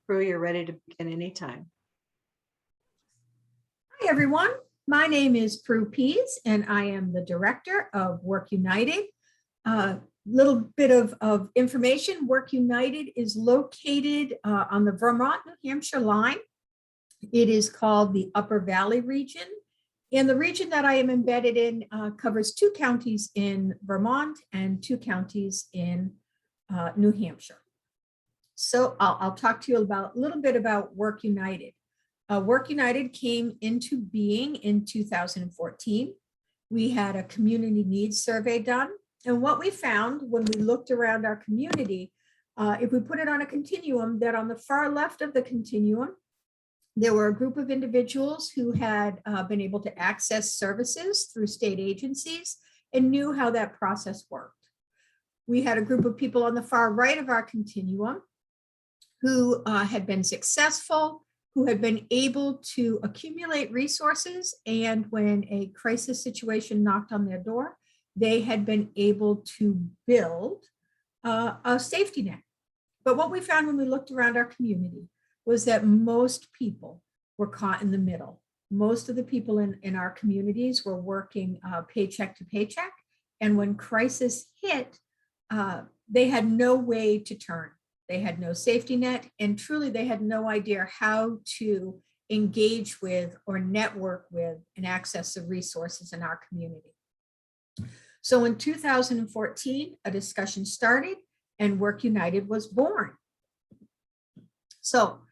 Prue, you're ready to begin anytime. Hi, everyone. My name is Prue Pease, and I am the director of Work United. Little bit of information. Work United is located on the Vermont-New Hampshire line. It is called the Upper Valley region. And the region that I am embedded in covers 2 counties in Vermont and 2 counties in New Hampshire. So I'll talk to you about a little bit about Work United. Work United came into being in 2014. We had a community needs survey done. And what we found when we looked around our community, if we put it on a continuum, that on the far left of the continuum, there were a group of individuals who had been able to access services through state agencies and knew how that process worked. We had a group of people on the far right of our continuum who had been successful, who had been able to accumulate resources, and when a crisis situation knocked on their door, they had been able to build a safety net. But what we found when we looked around our community was that most people were caught in the middle. Most of the people in our communities were working paycheck to paycheck, and when crisis hit, they had no way to turn. They had no safety net, and truly they had no idea how to engage with or network with and access the resources in our community. So in 2014, a discussion started and Work United was born. So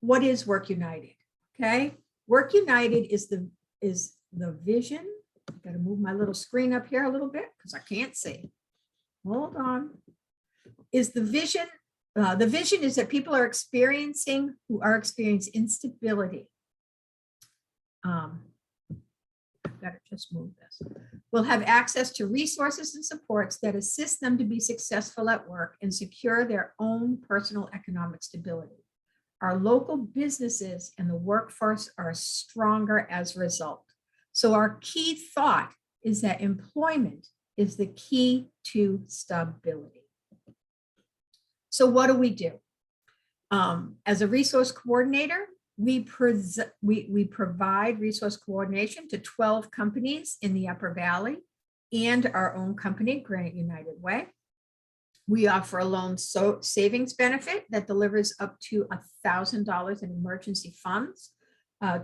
what is Work United? Okay, Work United is the vision. I've got to move my little screen up here a little bit because I can't see. Hold on. Is the vision. The vision is that people who are experiencing instability. I've got to just move this. Will have access to resources and supports that assist them to be successful at work and secure their own personal economic stability. Our local businesses and the workforce are stronger as a result. So our key thought is that employment is the key to stability. So what do? As a resource coordinator, we provide resource coordination to 12 companies in the Upper Valley and our own company, Granite United Way. We offer a loan savings benefit that delivers up to $1,000 in emergency funds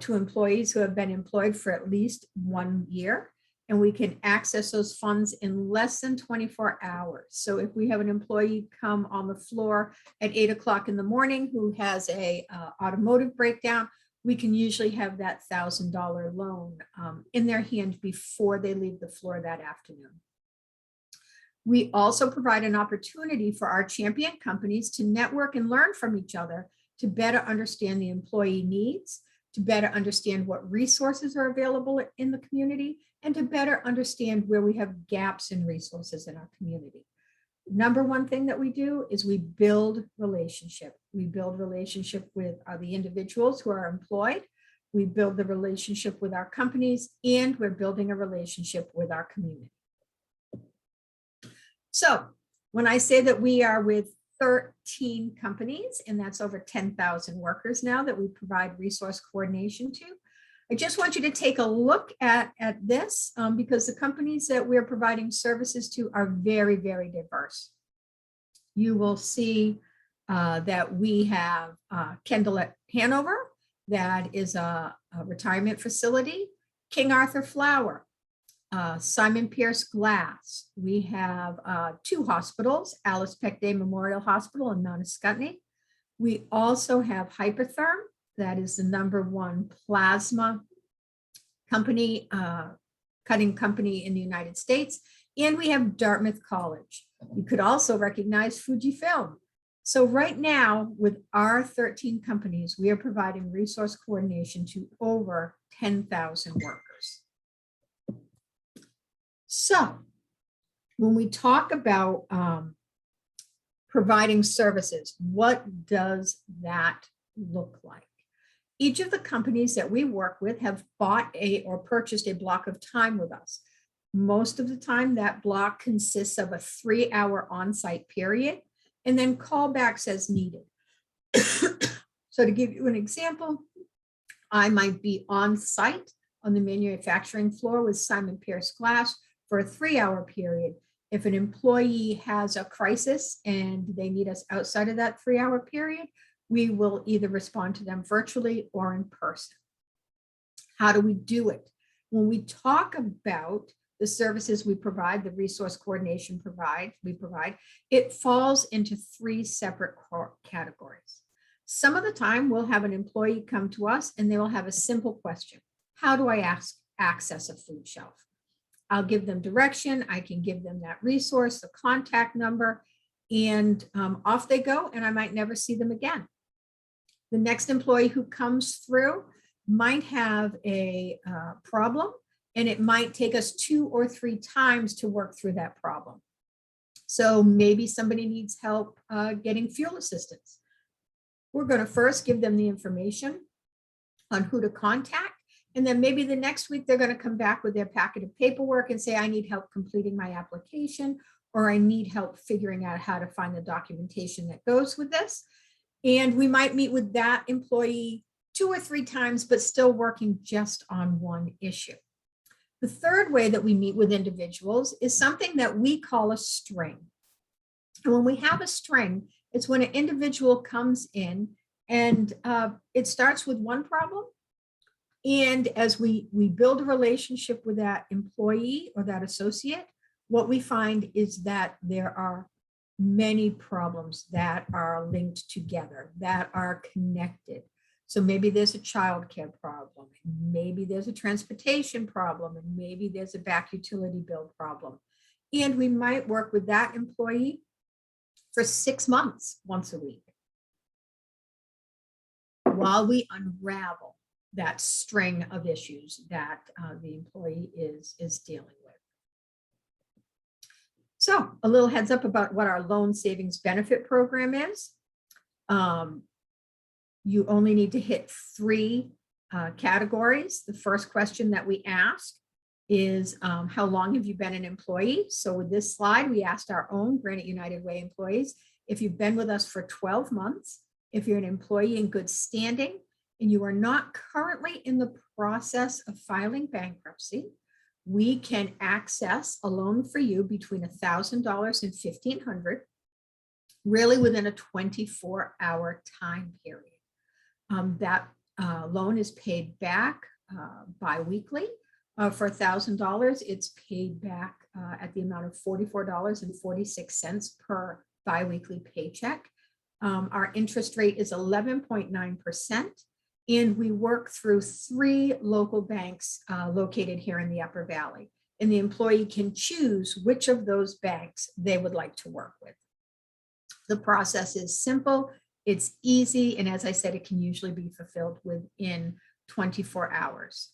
to employees who have been employed for at least 1 year. And we can access those funds in less than 24 hours. So if we have an employee come on the floor at 8 o'clock in the morning who has a automotive breakdown, we can usually have that $1,000 loan in their hand before they leave the floor that afternoon. We also provide an opportunity for our champion companies to network and learn from each other to better understand the employee needs, to better understand what resources are available in the community, and to better understand where we have gaps in resources in our community. Number one thing that we do is we build relationship. We build relationship with the individuals who are employed. We build the relationship with our companies, and we're building a relationship with our community. So when I say that we are with 13 companies, and that's over 10,000 workers now that we provide resource coordination to, I just want you to take a look at this because the companies that we're providing services to are very, very diverse. You will see that we have Kendall at Hanover, that is a retirement facility, King Arthur Flour, Simon Pierce Glass. We have 2 hospitals, Alice Peck Day Memorial Hospital in Mount Scottney. We also have Hypertherm, that is the #1 plasma company, cutting company in the United States. And we have Dartmouth College. You could also recognize Fujifilm. So right now, with our 13 companies, we are providing resource coordination to over 10,000 workers. So when we talk about providing services, what does that look like? Each of the companies that we work with have bought or purchased a block of time with us. Most of the time, that block consists of a 3-hour on-site period and then callbacks as needed. So to give you an example, I might be on site on the manufacturing floor with Simon Pierce Glass for a 3-hour period. If an employee has a crisis and they need us outside of that 3-hour period, we will either respond to them virtually or in person. How do we do it? When we talk about the services we provide, the resource coordination we provide, it falls into 3 separate categories. Some of the time we'll have an employee come to us and they will have a simple question. How do I access a food shelf? I'll give them direction. I can give them that resource, the contact number, and off they go, and I might never see them again. The next employee who comes through might have a problem, and it might take us 2 or 3 times to work through that problem. So maybe somebody needs help getting fuel assistance. We're going to first give them the information on who to contact. And then maybe the next week, they're going to come back with their packet of paperwork and say, I need help completing my application, or I need help figuring out how to find the documentation that goes with this. And we might meet with that employee 2 or 3 times, but still working just on one issue. The third way that we meet with individuals is something that we call a string. And when we have a string, it's when an individual comes in and it starts with one problem. And as we build a relationship with that employee or that associate, what we find is that there are many problems that are linked together, that are connected. So maybe there's a childcare problem, maybe there's a transportation problem, and maybe there's a back utility bill problem. And we might work with that employee for 6 months, once a week, while we unravel that string of issues that the employee is dealing with. So a little heads up about what our loan savings benefit program is. You only need to hit 3 categories. The first question that we ask is how long have you been an employee? So with this slide, we asked our own Granite United Way employees, if you've been with us for 12 months, if you're an employee in good standing, and you are not currently in the process of filing bankruptcy, we can access a loan for you between $1,000 and $1,500, really within a 24-hour time period. That loan is paid back biweekly. For $1,000, it's paid back at the amount of $44.46 per biweekly paycheck. Our interest rate is 11.9%, and we work through 3 local banks located here in the Upper Valley. And the employee can choose which of those banks they would like to work with. The process is simple, it's easy, and as I said, it can usually be fulfilled within 24 hours.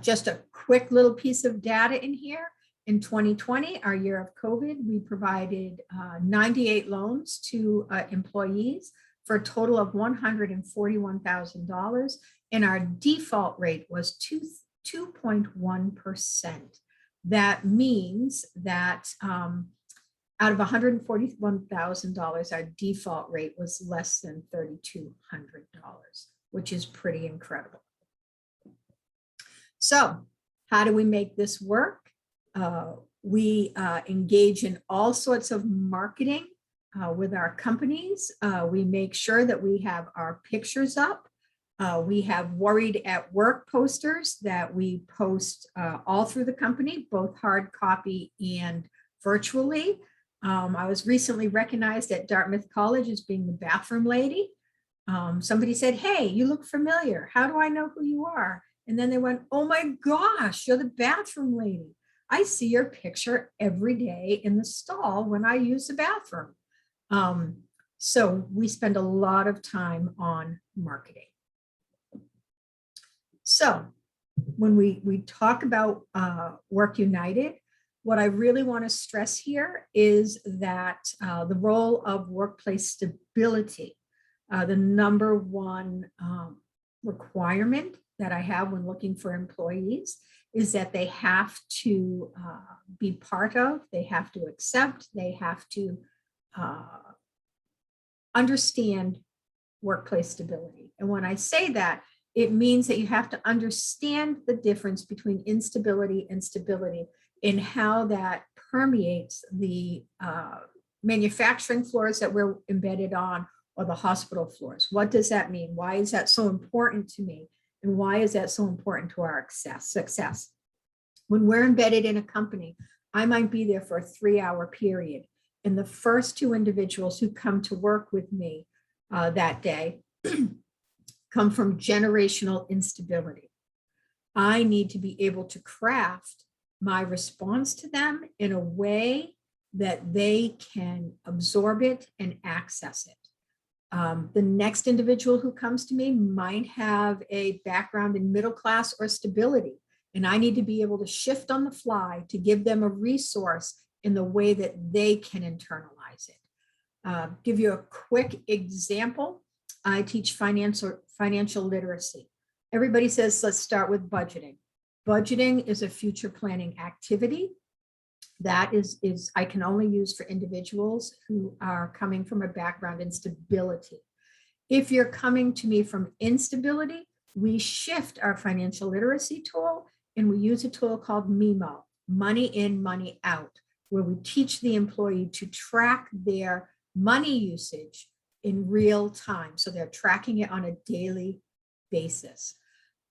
Just a quick little piece of data in here. In 2020, our year of COVID, we provided 98 loans to employees for a total of $141,000, and our default rate was 2.1%. That means that out of $141,000, our default rate was less than $3,200, which is pretty incredible. So how do we make this work? We engage in all sorts of marketing with our companies. We make sure that we have our pictures up. We have Worried at Work posters that we post all through the company, both hard copy and virtually. I was recently recognized at Dartmouth College as being the bathroom lady. Somebody said, hey, you look familiar. How do I know who you are? And then they went, oh my gosh, you're the bathroom lady. I see your picture every day in the stall when I use the bathroom. So we spend a lot of time on marketing. So when we talk about Work United, what I really want to stress here is that the role of workplace stability, the number one requirement that I have when looking for employees is that they have to be part of, they have to accept, they have to understand workplace stability. And when I say that, it means that you have to understand the difference between instability and stability and how that permeates the manufacturing floors that we're embedded on, or the hospital floors. What does that mean? Why is that so important to me? And why is that so important to our success? When we're embedded in a company, I might be there for a 3-hour period. And the first 2 individuals who come to work with me that day come from generational instability. I need to be able to craft my response to them in a way that they can absorb it and access it. The next individual who comes to me might have a background in middle class or stability, and I need to be able to shift on the fly to give them a resource in the way that they can internalize it. Give you a quick example. I teach financial literacy. Everybody says, let's start with budgeting. Budgeting is a future planning activity that is I can only use for individuals who are coming from a background in stability. If you're coming to me from instability, we shift our financial literacy tool and we use a tool called MIMO, money in, money out, where we teach the employee to track their money usage in real time. So they're tracking it on a daily basis.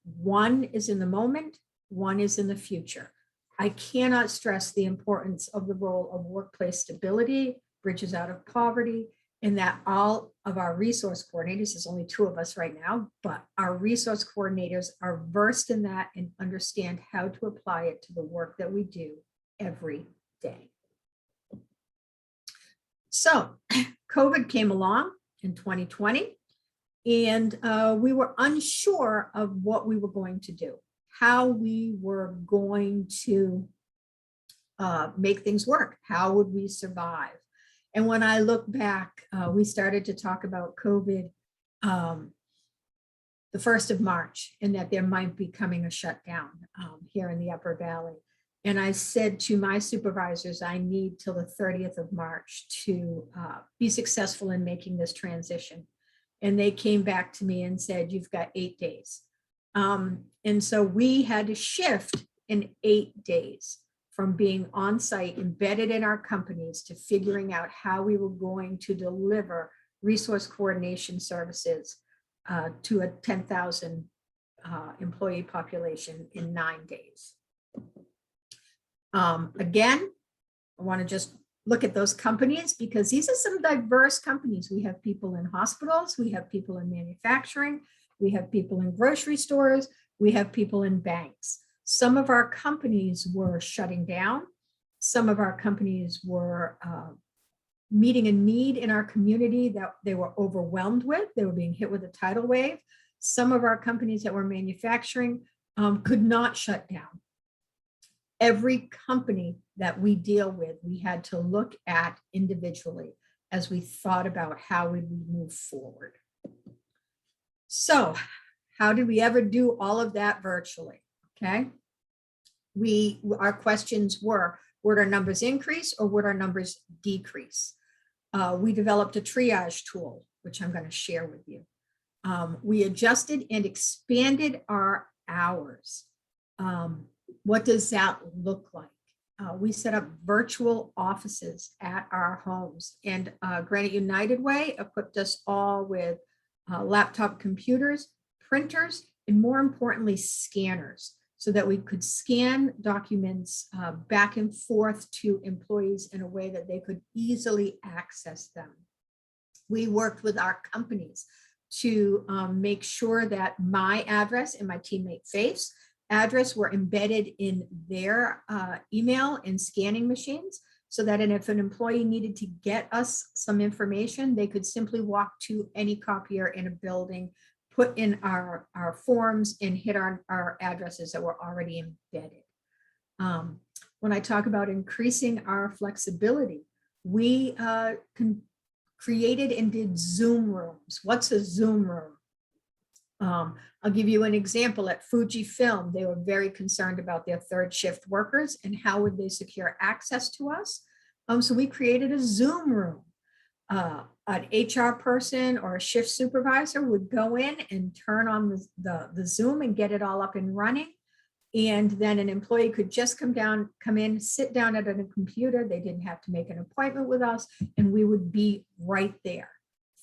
One is in the moment, one is in the future. I cannot stress the importance of the role of workplace stability, bridges out of poverty, and that all of our resource coordinators, there's only 2 of us right now, but our resource coordinators are versed in that and understand how to apply it to the work that we do every day. So COVID came along in 2020, and we were unsure of what we were going to do, how we were going to make things work. How would we survive? And when I look back, we started to talk about COVID the 1st of March, and that there might be coming a shutdown here in the Upper Valley. And I said to my supervisors, I need till the 30th of March to be successful in making this transition. And they came back to me and said, you've got 8 days. And so we had to shift in 8 days from being on site, embedded in our companies, to figuring out how we were going to deliver resource coordination services to a 10,000 employee population in 9 days. Again, I want to just look at those companies because these are some diverse companies. We have people in hospitals, we have people in manufacturing, we have people in grocery stores, we have people in banks. Some of our companies were shutting down. Some of our companies were meeting a need in our community that they were overwhelmed with. They were being hit with a tidal wave. Some of our companies that were manufacturing could not shut down. Every company that we deal with, we had to look at individually as we thought about how would we move forward. So how did we ever do all of that virtually? Okay. Our questions were, would our numbers increase or would our numbers decrease? We developed a triage tool, which I'm going to share with you. We adjusted and expanded our hours. What does that look like? We set up virtual offices at our homes, and Granite United Way equipped us all with laptop computers, printers, and more importantly, scanners, so that we could scan documents back and forth to employees in a way that they could easily access them. We worked with our companies to make sure that my address and my teammate Faith's address were embedded in their email and scanning machines, so that if an employee needed to get us some information, they could simply walk to any copier in a building, put in our forms, and hit our addresses that were already embedded. When I talk about increasing our flexibility, we created and did Zoom rooms. What's a Zoom room? I'll give you an example. At Fujifilm, they were very concerned about their third shift workers and how would they secure access to us. So we created a Zoom room. an HR person or a shift supervisor would go in and turn on the Zoom and get it all up and running. And then an employee could just come in, sit down at a computer. They didn't have to make an appointment with us, and we would be right there.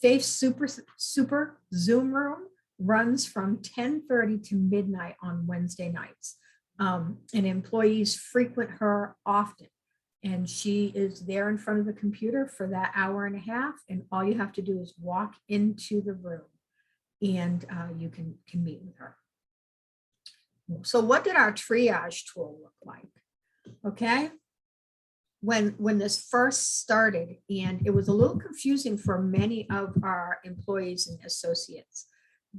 Faith's super Zoom room runs from 10:30 to midnight on Wednesday nights. And employees frequent her often. And she is there in front of the computer for that hour and a half. And all you have to do is walk into the room and you can meet with her. So what did our triage tool look like? Okay. When this first started, and it was a little confusing for many of our employees and associates,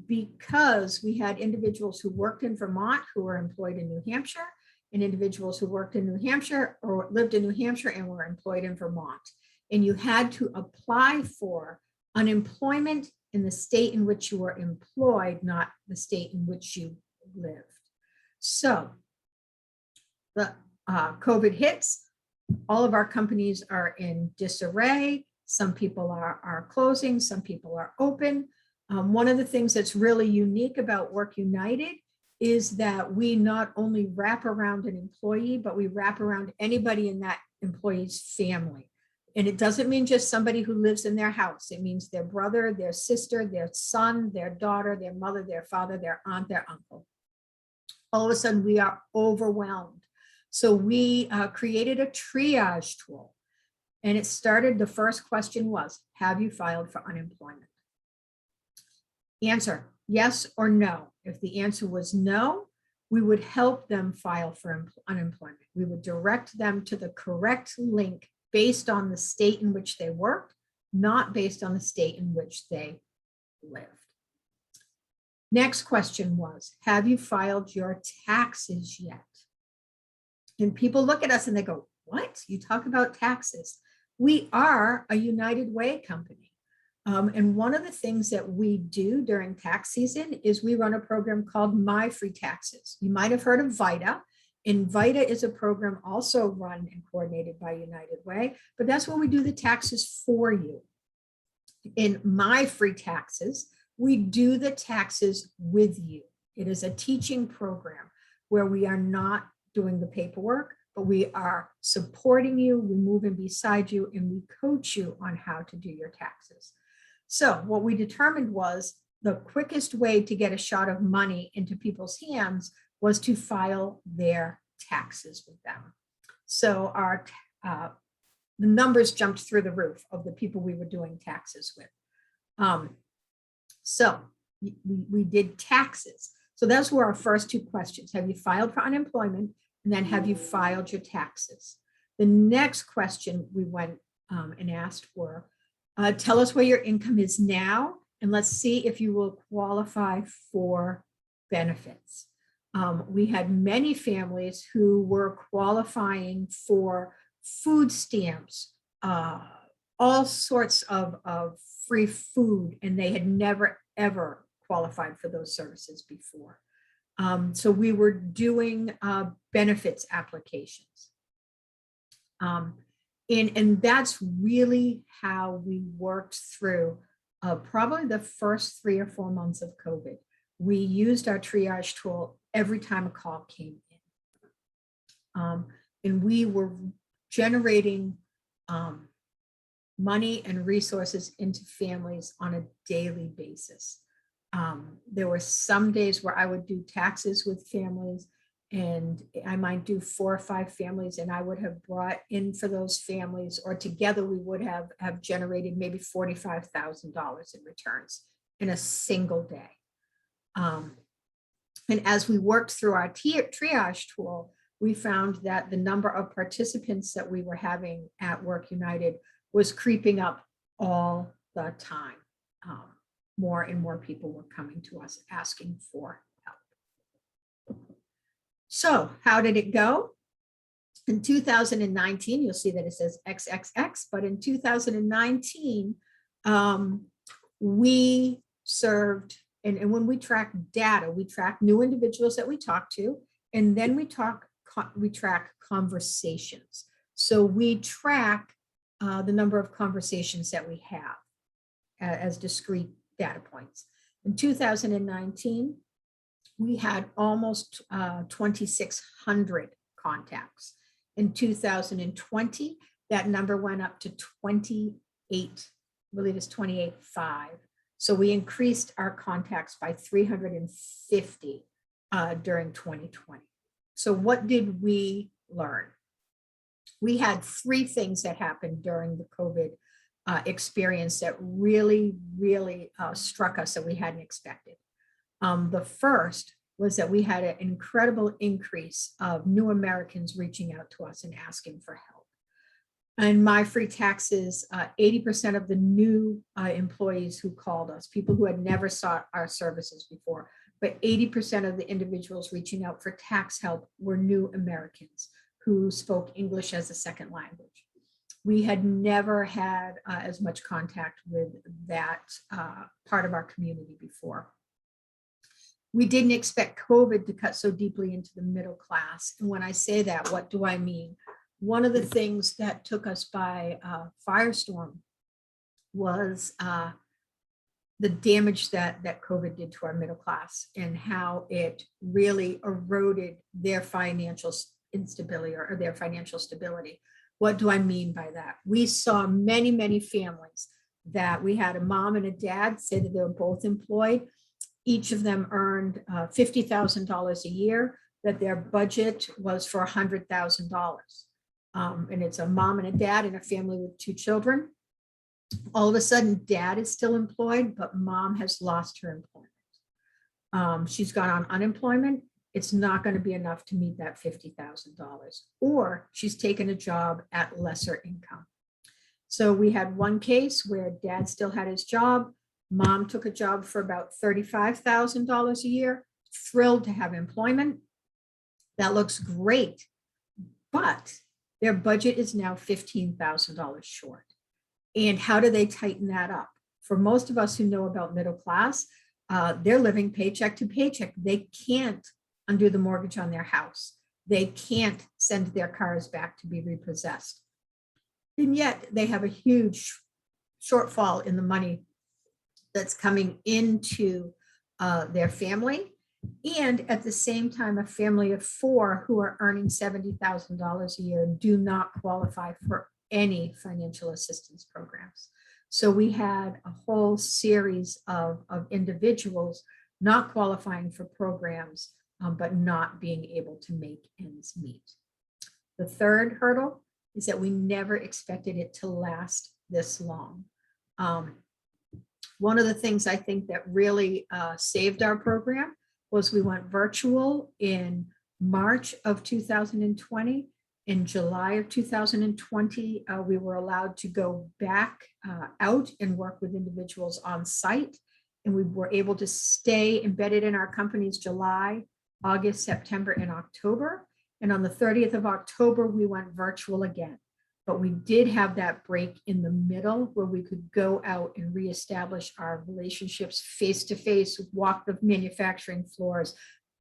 because we had individuals who worked in Vermont who were employed in New Hampshire, and individuals who worked in New Hampshire or lived in New Hampshire and were employed in Vermont. And you had to apply for unemployment in the state in which you were employed, not the state in which you lived. So the COVID hits, all of our companies are in disarray. Some people are closing, some people are open. One of the things that's really unique about Work United is that we not only wrap around an employee, but we wrap around anybody in that employee's family. And it doesn't mean just somebody who lives in their house. It means their brother, their sister, their son, their daughter, their mother, their father, their aunt, their uncle. All of a sudden, we are overwhelmed. So we created a triage tool. And it started, the first question was, have you filed for unemployment? Answer, yes or no. If the answer was no, we would help them file for unemployment. We would direct them to the correct link based on the state in which they worked, not based on the state in which they lived. Next question was, have you filed your taxes yet? And people look at us and they go, what? You talk about taxes. We are a United Way company. And one of the things that we do during tax season is we run a program called My Free Taxes. You might have heard of VITA. And VITA is a program also run and coordinated by United Way, but that's when we do the taxes for you. In My Free Taxes, we do the taxes with you. It is a teaching program where we are not doing the paperwork, but we are supporting you, we move in beside you, and we coach you on how to do your taxes. So what we determined was the quickest way to get a shot of money into people's hands was to file their taxes with them. So our the numbers jumped through the roof of the people we were doing taxes with. So we did taxes. So those were our first two questions. Have you filed for unemployment? And then have you filed your taxes? The next question we went and asked were, tell us where your income is now, and let's see if you will qualify for benefits. We had many families who were qualifying for food stamps, all sorts of free food, and they had never, ever qualified for those services before. So we were doing benefits applications. And that's really how we worked through probably the first 3 or 4 months of COVID. We used our triage tool every time a call came in. And we were generating money and resources into families on a daily basis. There were some days where I would do taxes with families, and I might do 4 or 5 families, and I would have brought in for those families, or together we would have generated maybe $45,000 in returns in a single day. And as we worked through our triage tool, we found that the number of participants that we were having at Work United was creeping up all the time. More and more people were coming to us asking for help. So how did it go? In 2019, you'll see that it says XXX, but in 2019, we served, and when we track data, we track new individuals that we talk to, and then we track conversations. So we track the number of conversations that we have. as discrete data points. In 2019, we had almost 2,600 contacts. In 2020, that number went up to 28, I believe it's 28.5. So we increased our contacts by 350 during 2020. So what did we learn? We had three things that happened during the COVID experience that really, really struck us that we hadn't expected. The first was that we had an incredible increase of new Americans reaching out to us and asking for help. And My Free Taxes, 80% of the new employees who called us, people who had never sought our services before, but 80% of the individuals reaching out for tax help were new Americans who spoke English as a second language. We had never had as much contact with that part of our community before. We didn't expect COVID to cut so deeply into the middle class. And when I say that, what do I mean? One of the things that took us by firestorm was the damage that COVID did to our middle class and how it really eroded their financial instability or their financial stability. What do I mean by that? We saw many, many families that we had a mom and a dad say that they were both employed. Each of them earned $50,000 a year, that their budget was for $100,000. And it's a mom and a dad and a family with two children. All of a sudden, dad is still employed, but mom has lost her employment. She's gone on unemployment. It's not going to be enough to meet that $50,000, or she's taken a job at lesser income. So we had one case where dad still had his job. Mom took a job for about $35,000 a year, thrilled to have employment. That looks great, but their budget is now $15,000 short. And how do they tighten that up? For most of us who know about middle class, they're living paycheck to paycheck. They can't undo the mortgage on their house. They can't send their cars back to be repossessed. And yet they have a huge shortfall in the money that's coming into their family. And at the same time, a family of four who are earning $70,000 a year do not qualify for any financial assistance programs. So we had a whole series of individuals not qualifying for programs, but not being able to make ends meet. The third hurdle is that we never expected it to last this long. One of the things I think that really saved our program was we went virtual in March of 2020. In July of 2020, we were allowed to go back out and work with individuals on site. And we were able to stay embedded in our companies July, August, September, and October. And on the 30th of October, we went virtual again. But we did have that break in the middle where we could go out and reestablish our relationships face-to-face, walk the manufacturing floors,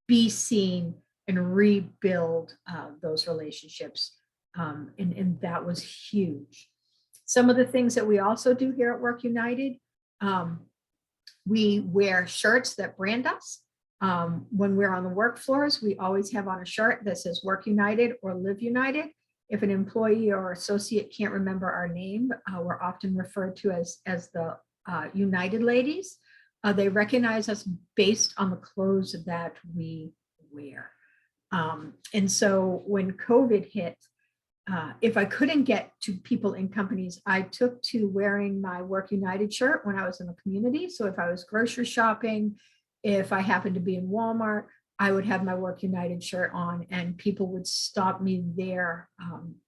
be seen, and rebuild those relationships. And that was huge. Some of the things that we also do here at Work United, we wear shirts that brand us. When we're on the work floors, we always have on a shirt that says Work United or Live United. If an employee or associate can't remember our name, we're often referred to as the United Ladies. They recognize us based on the clothes that we wear. And so when COVID hit, if I couldn't get to people in companies, I took to wearing my Work United shirt when I was in the community. So if I was grocery shopping, if I happened to be in Walmart, I would have my Work United shirt on and people would stop me there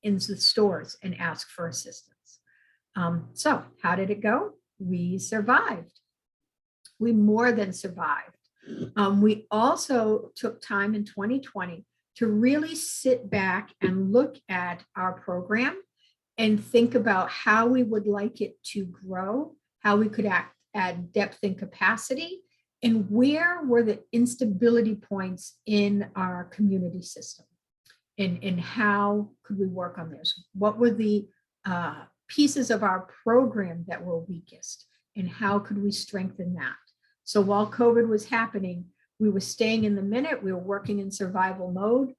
in the stores and ask for assistance. So how did it go? We survived. We more than survived. We also took time in 2020 to really sit back and look at our program and think about how we would like it to grow, how we could add depth and capacity, and where were the instability points in our community system, and how could we work on this? What were the pieces of our program that were weakest? and how could we strengthen that? So while COVID was happening, we were staying in the minute, we were working in survival mode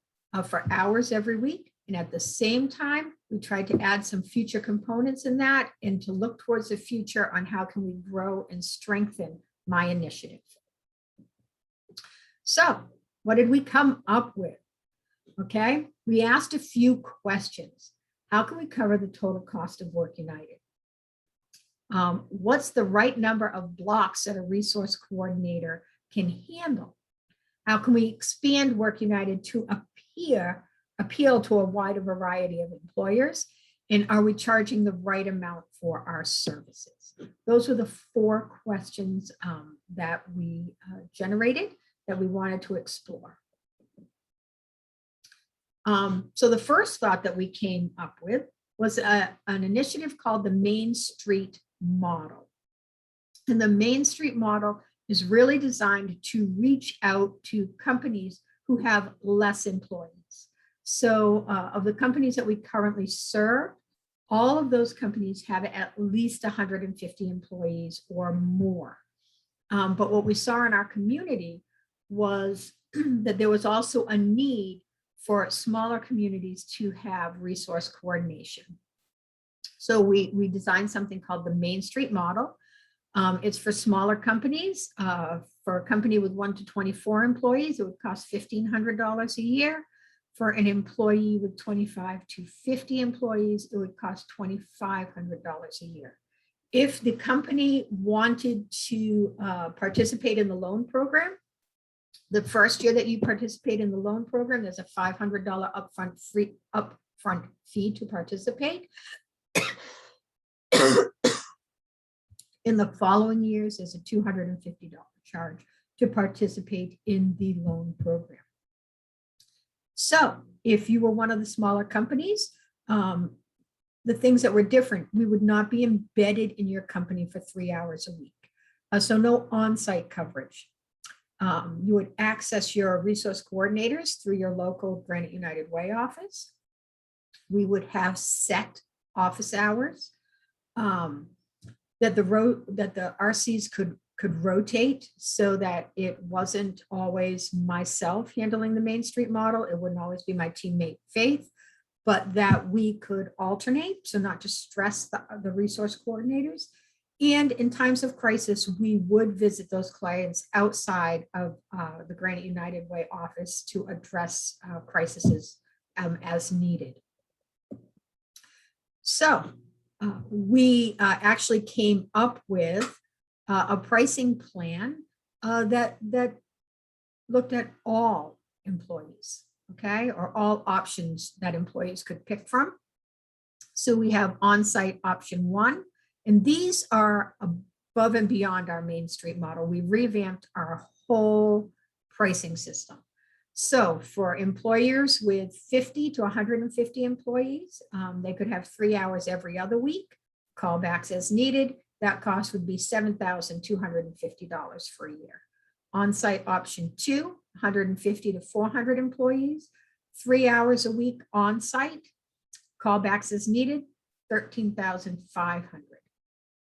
for hours every week. And at the same time, we tried to add some future components in that and to look towards the future on how can we grow and strengthen my initiative. So what did we come up with? Okay, we asked a few questions. How can we cover the total cost of Work United? What's the right number of blocks that a resource coordinator can handle? How can we expand Work United to appeal to a wider variety of employers? And are we charging the right amount for our services? Those were the 4 questions that we generated that we wanted to explore. So the first thought that we came up with was an initiative called the Main Street Model. And the Main Street Model is really designed to reach out to companies who have less employees. So of the companies that we currently serve, all of those companies have at least 150 employees or more. But what we saw in our community was that there was also a need for smaller communities to have resource coordination. So we designed something called the Main Street Model. It's for smaller companies. For a company with 1 to 24 employees, it would cost $1,500 a year. For an employee with 25 to 50 employees, it would cost $2,500 a year. If the company wanted to participate in the loan program, the first year that you participate in the loan program, there's a $500 upfront fee to participate. In the following years, there's a $250 charge to participate in the loan program. So if you were one of the smaller companies, the things that were different, we would not be embedded in your company for 3 hours a week. So no on-site coverage. You would access your resource coordinators through your local Granite United Way office. We would have set office hours that the RCs could rotate so that it wasn't always myself handling the Main Street Model. It wouldn't always be my teammate Faith, but that we could alternate, so not to stress the resource coordinators. And in times of crisis, we would visit those clients outside of the Granite United Way office to address crises as needed. So we actually came up with a pricing plan that looked at all employees, okay, or all options that employees could pick from. So we have on-site option 1, and these are above and beyond our Main Street Model. We revamped our whole pricing system. So for employers with 50 to 150 employees, they could have 3 hours every other week, callbacks as needed. That cost would be $7,250 for a year. On-site option 2, 150 to 400 employees, 3 hours a week on-site, callbacks as needed, $13,500.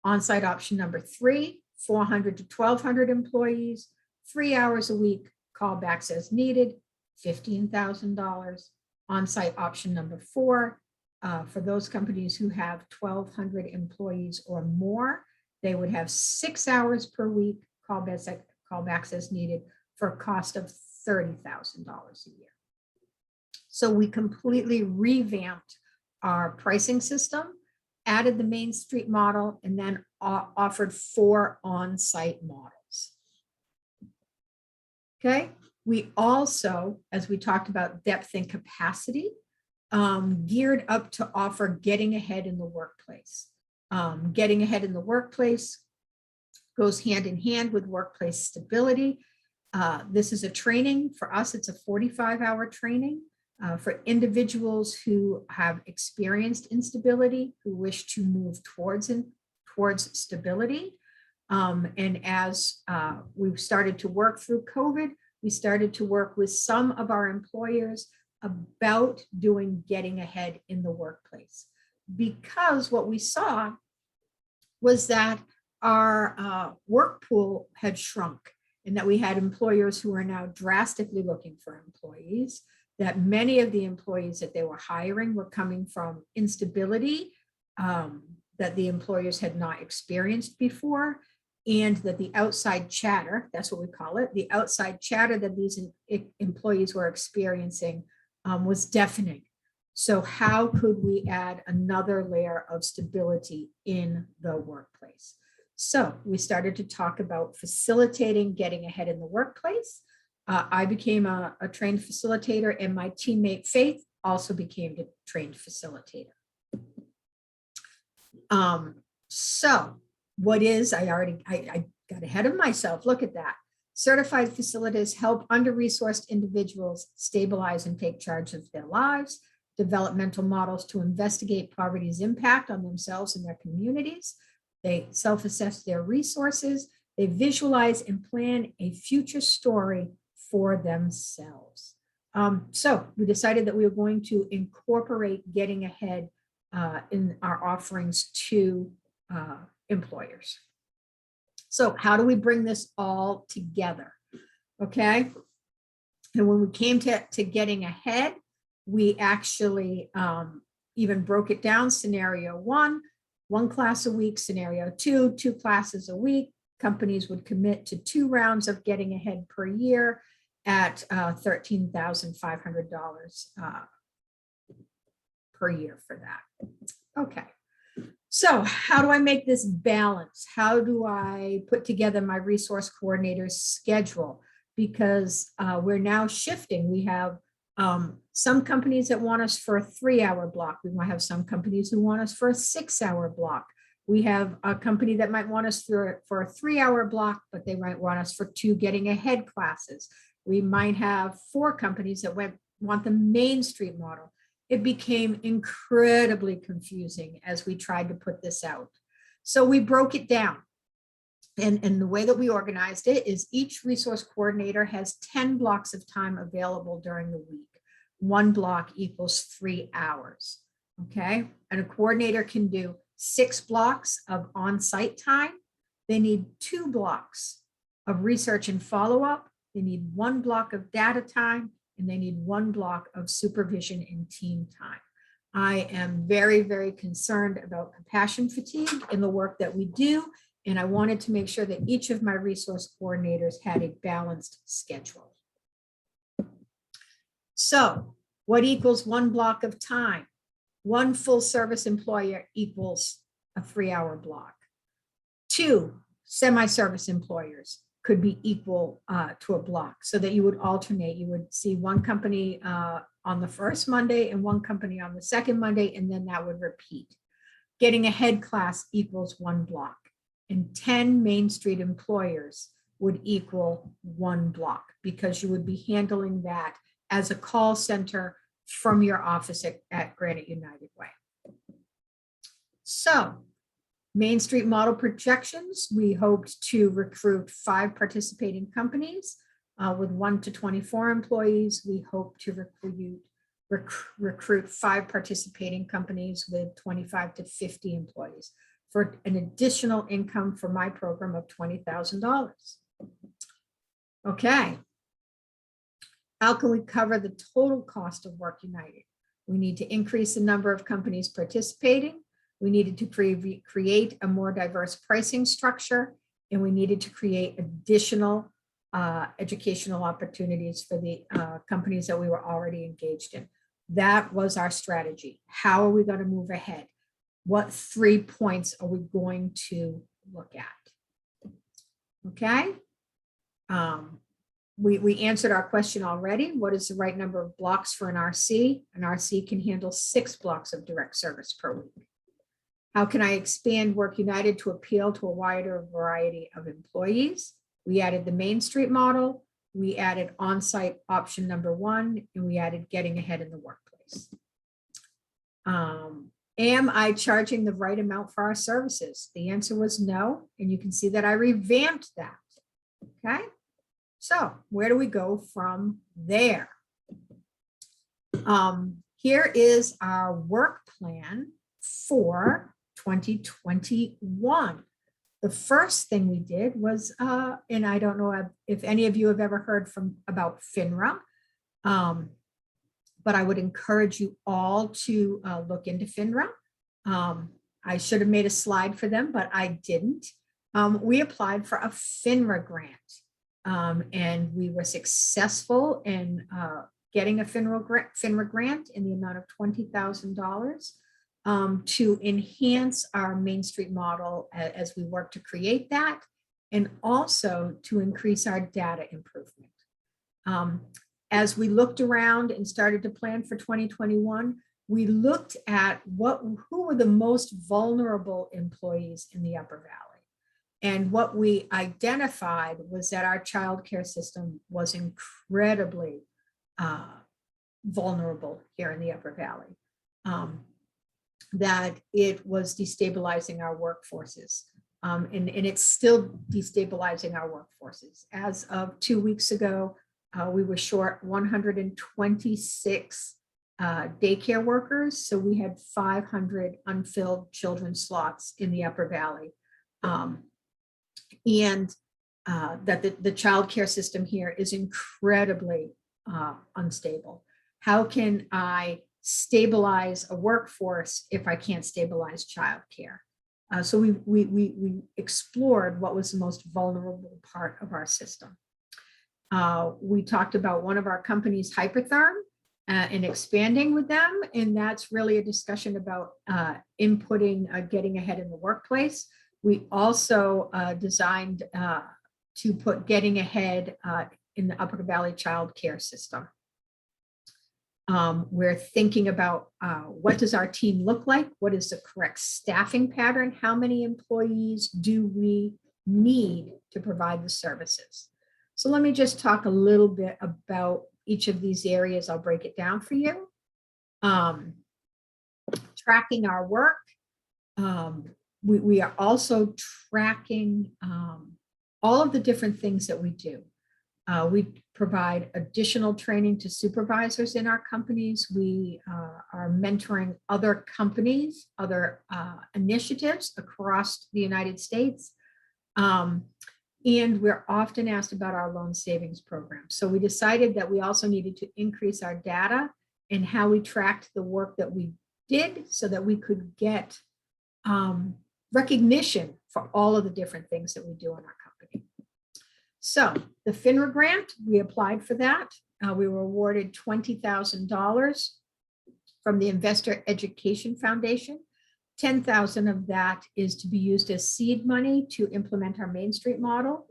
On-site option number 3, 400 to 1,200 employees, 3 hours a week, callbacks as needed, $15,000. On-site option number 4, for those companies who have 1,200 employees or more, they would have 6 hours per week, callbacks as needed, for a cost of $30,000 a year. So we completely revamped our pricing system, added the Main Street Model, and then offered 4 on-site models. Okay, we also, as we talked about depth and capacity, geared up to offer getting ahead in the workplace. Getting ahead in the workplace goes hand in hand with workplace stability. This is a training. For us, it's a 45-hour training for individuals who have experienced instability, who wish to move towards stability. And as we've started to work through COVID, we started to work with some of our employers about doing getting ahead in the workplace. Because what we saw was that our work pool had shrunk and that we had employers who are now drastically looking for employees, that many of the employees that they were hiring were coming from instability that the employers had not experienced before, and that the outside chatter, that's what we call it, the outside chatter that these employees were experiencing was deafening. So how could we add another layer of stability in the workplace? So we started to talk about facilitating getting ahead in the workplace. I became a trained facilitator, and my teammate Faith also became a trained facilitator. So what is, I got ahead of myself. Look at that. Certified facilitators help under-resourced individuals stabilize and take charge of their lives, develop mental models to investigate poverty's impact on themselves and their communities. They self-assess their resources. They visualize and plan a future story for themselves. So we decided that we were going to incorporate getting ahead in our offerings to employers. So how do we bring this all together? Okay. And when we came to getting ahead, we actually even broke it down. Scenario one class a week. Scenario two classes a week. Companies would commit to 2 rounds of getting ahead per year at $13,500 per year for that. Okay. So how do I make this balance? How do I put together my resource coordinator's schedule? Because we're now shifting. We have some companies that want us for a 3-hour block. We might have some companies who want us for a 6-hour block. We have a company that might want us for a 3-hour block, but they might want us for 2 getting ahead classes. We might have 4 companies that want the Main Street model. It became incredibly confusing as we tried to put this out. So we broke it down. And the way that we organized it is each resource coordinator has 10 blocks of time available during the week. 1 block equals 3 hours. Okay. And a coordinator can do 6 blocks of on-site time. They need 2 blocks of research and follow-up. They need 1 block of data time, and they need 1 block of supervision and team time. I am very, very concerned about compassion fatigue in the work that we do, and I wanted to make sure that each of my resource coordinators had a balanced schedule. So what equals 1 block of time? 1 full service employer equals a 3-hour block. 2 semi-service employers could be equal to a block, so that you would alternate. You would see 1 company on the first Monday and 1 company on the second Monday, and then that would repeat. Getting ahead class equals 1 block, and 10 Main Street employers would equal 1 block, because you would be handling that as a call center from your office at Granite United Way. So Main Street model projections, we hoped to recruit 5 participating companies with 1 to 24 employees. We hope to recruit 5 participating companies with 25 to 50 employees for an additional income for my program of $20,000. Okay. How can we cover the total cost of Work United? We need to increase the number of companies participating. We needed to create a more diverse pricing structure, and we needed to create additional educational opportunities for the companies that we were already engaged in. That was our strategy. How are we going to move ahead? What 3 points are we going to look at? Okay. We answered our question already. What is the right number of blocks for an RC? An RC can handle 6 blocks of direct service per week. How can I expand Work United to appeal to a wider variety of employees? We added the Main Street model. We added on-site option number 1, and we added getting ahead in the workplace. Am I charging the right amount for our services? The answer was no, and you can see that I revamped that. Okay, so where do we go from there? Here is our work plan for 2021. The first thing we did was, and I don't know if any of you have ever heard about FINRA, but I would encourage you all to look into FINRA. I should have made a slide for them, but I didn't. We applied for a FINRA grant, and we were successful in getting a FINRA grant in the amount of $20,000 to enhance our Main Street model as we work to create that, and also to increase our data improvement. As we looked around and started to plan for 2021, we looked at who were the most vulnerable employees in the Upper Valley. And what we identified was that our childcare system was incredibly vulnerable here in the Upper Valley, that it was destabilizing our workforces. And it's still destabilizing our workforces. As of 2 weeks ago, we were short 126 daycare workers. So we had 500 unfilled children's slots in the Upper Valley. And that the childcare system here is incredibly unstable. How can I stabilize a workforce if I can't stabilize childcare? So we explored what was the most vulnerable part of our system. We talked about one of our companies, Hypertherm, and expanding with them. And that's really a discussion about inputting, getting ahead in the workplace. We also designed to put getting ahead in the Upper Valley child care system. We're thinking about what does our team look like? What is the correct staffing pattern? How many employees do we need to provide the services? So let me just talk a little bit about each of these areas. I'll break it down for you. Tracking our work. We are also tracking all of the different things that we do. We provide additional training to supervisors in our companies. We are mentoring other companies, other initiatives across the United States. And we're often asked about our loan savings program. So we decided that we also needed to increase our data and how we tracked the work that we did so that we could get recognition for all of the different things that we do in our company. So the FINRA grant, we applied for that. We were awarded $20,000 from the Investor Education Foundation. 10,000 of that is to be used as seed money to implement our Main Street model.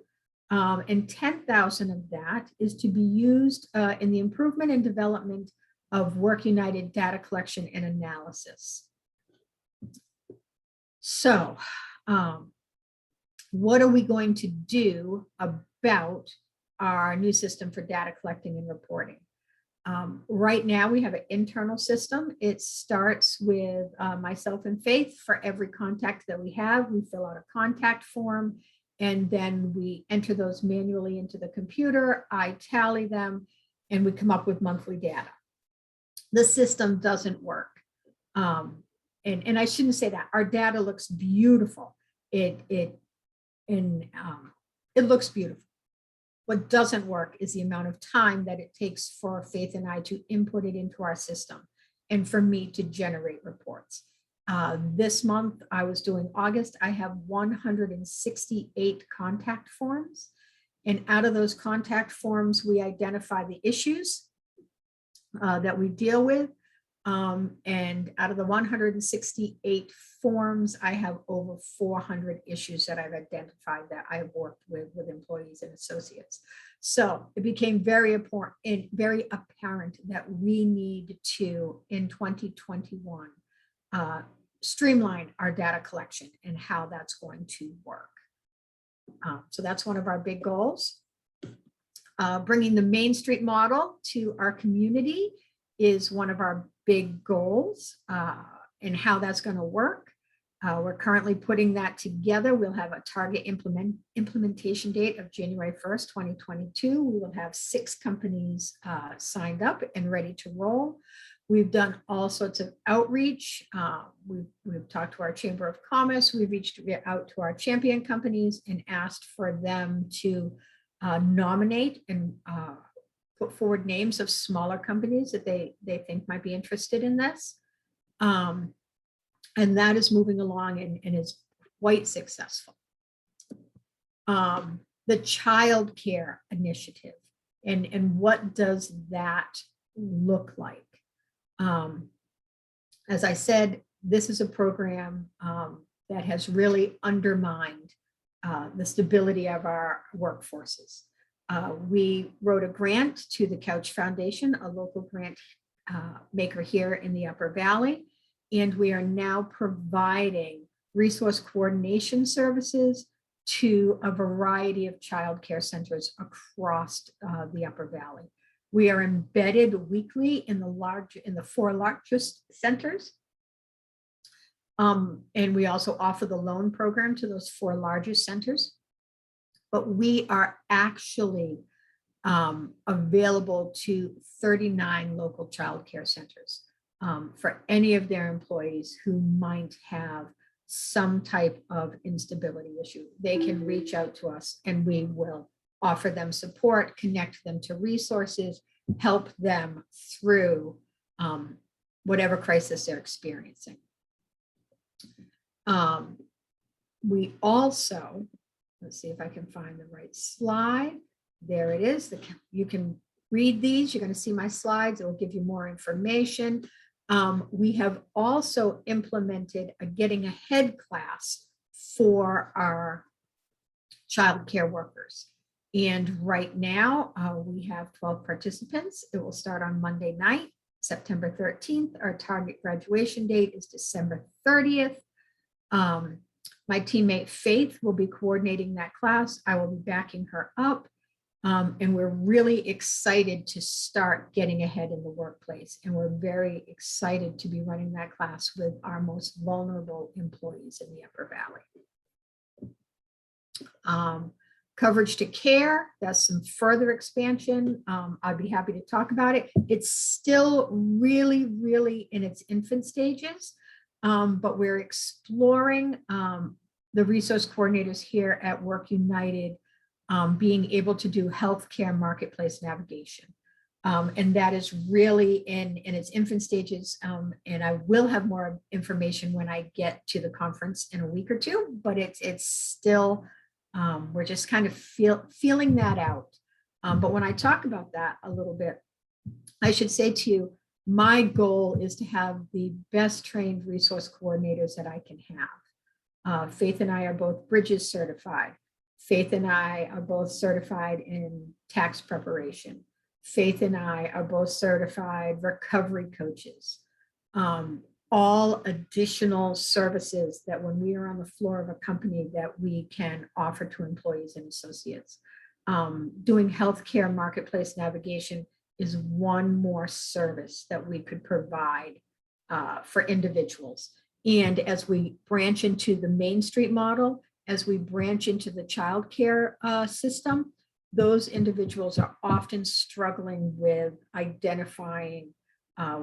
And 10,000 of that is to be used in the improvement and development of Work United data collection and analysis. So what are we going to do about our new system for data collecting and reporting? Right now, we have an internal system. It starts with myself and Faith. For every contact that we have, we fill out a contact form, and then we enter those manually into the computer. I tally them, and we come up with monthly data. The system doesn't work. And I shouldn't say that. Our data looks beautiful. It looks beautiful. What doesn't work is the amount of time that it takes for Faith and I to input it into our system and for me to generate reports. This month, I was doing August, I have 168 contact forms. And out of those contact forms, we identify the issues that we deal with. And out of the 168 forms, I have over 400 issues that I've identified that I've worked with employees and associates. So it became very important and very apparent that we need to, in 2021, streamline our data collection and how that's going to work. So that's one of our big goals. Bringing the Main Street model to our community is one of our big goals, and how that's going to work. We're currently putting that together. We'll have a target implementation date of January 1st, 2022. We will have 6 companies signed up and ready to roll. We've done all sorts of outreach. We've talked to our Chamber of Commerce. We've reached out to our champion companies and asked for them to nominate and put forward names of smaller companies that they think might be interested in this. And that is moving along and is quite successful. The Childcare initiative and what does that look like? As I said, this is a program that has really undermined the stability of our workforces. We wrote a grant to the Couch Foundation, a local grant maker here in the Upper Valley, and we are now providing resource coordination services to a variety of childcare centers across the Upper Valley. We are embedded weekly in the 4 largest centers. And we also offer the loan program to those 4 largest centers. But we are actually available to 39 local childcare centers for any of their employees who might have some type of instability issue. They can reach out to us and we will offer them support, connect them to resources, help them through whatever crisis they're experiencing. We also, let's see if I can find the right slide. There it is. You can read these. You're going to see my slides. It will give you more information. We have also implemented a Getting Ahead class for our childcare workers. And right now we have 12 participants. It will start on Monday night, September 13th. Our target graduation date is December 30th. My teammate Faith will be coordinating that class. I will be backing her up. And we're really excited to start getting ahead in the workplace. And we're very excited to be running that class with our most vulnerable employees in the Upper Valley. Coverage to care, that's some further expansion. I'd be happy to talk about it. It's still really, really in its infant stages, but we're exploring the resource coordinators here at Work United being able to do healthcare marketplace navigation. And that is really in its infant stages. And I will have more information when I get to the conference in a week or two, but it's still, we're just kind of feeling that out. But when I talk about that a little bit, I should say to you, my goal is to have the best trained resource coordinators that I can have. Faith and I are both Bridges certified. Faith and I are both certified in tax preparation. Faith and I are both certified recovery coaches. All additional services that when we are on the floor of a company that we can offer to employees and associates. Doing healthcare marketplace navigation is one more service that we could provide for individuals. And as we branch into the Main Street model, as we branch into the childcare system, those individuals are often struggling with identifying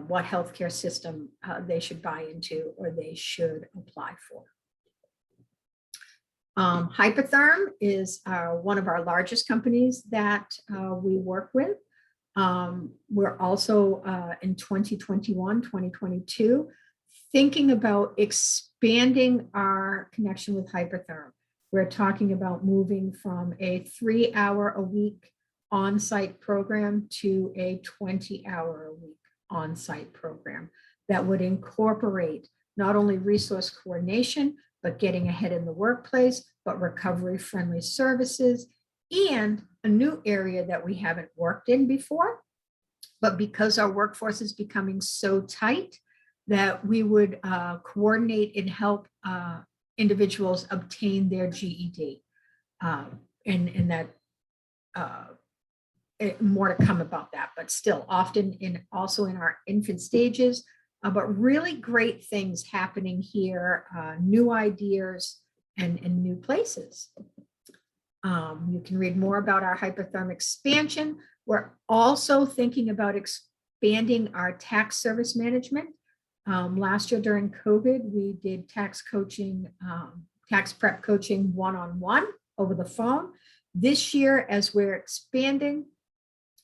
what healthcare system they should buy into or they should apply for. Hypertherm is one of our largest companies that we work with. We're also in 2021, 2022, thinking about expanding our connection with Hypertherm. We're talking about moving from a 3-hour-a-week on-site program to a 20-hour-a-week on-site program that would incorporate not only resource coordination, but getting ahead in the workplace, but recovery-friendly services, and a new area that we haven't worked in before. But because our workforce is becoming so tight, that we would coordinate and help individuals obtain their GED. And that more to come about that, but still often also in our infant stages, but really great things happening here, new ideas and new places. You can read more about our Hypertherm expansion. We're also thinking about expanding our tax service management. Last year during COVID, we did tax coaching, tax prep coaching one-on-one over the phone. This year, as we're expanding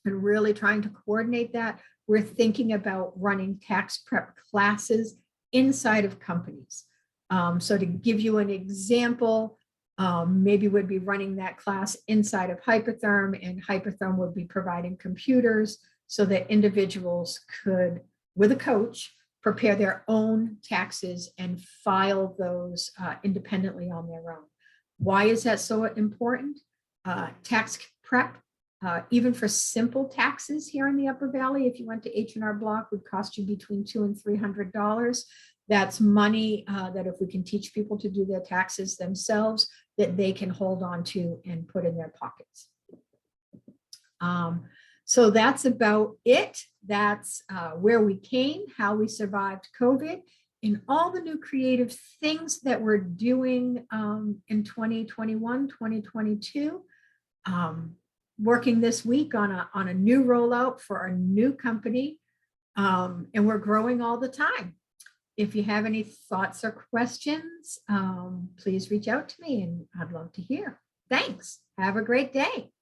and really trying to coordinate that, we're thinking about running tax prep classes inside of companies. So to give you an example, maybe we'd be running that class inside of Hypertherm, and Hypertherm would be providing computers so that individuals could, with a coach, prepare their own taxes and file those independently on their own. Why is that so important? Tax prep, even for simple taxes here in the Upper Valley, if you went to H&R Block, would cost you between $200 and $300. That's money that if we can teach people to do their taxes themselves, that they can hold on to and put in their pockets. So that's about it. That's where we came, how we survived COVID, and all the new creative things that we're doing in 2021, 2022. Working this week on a new rollout for a new company, and we're growing all the time. If you have any thoughts or questions, please reach out to me and I'd love to hear. Thanks. Have a great day.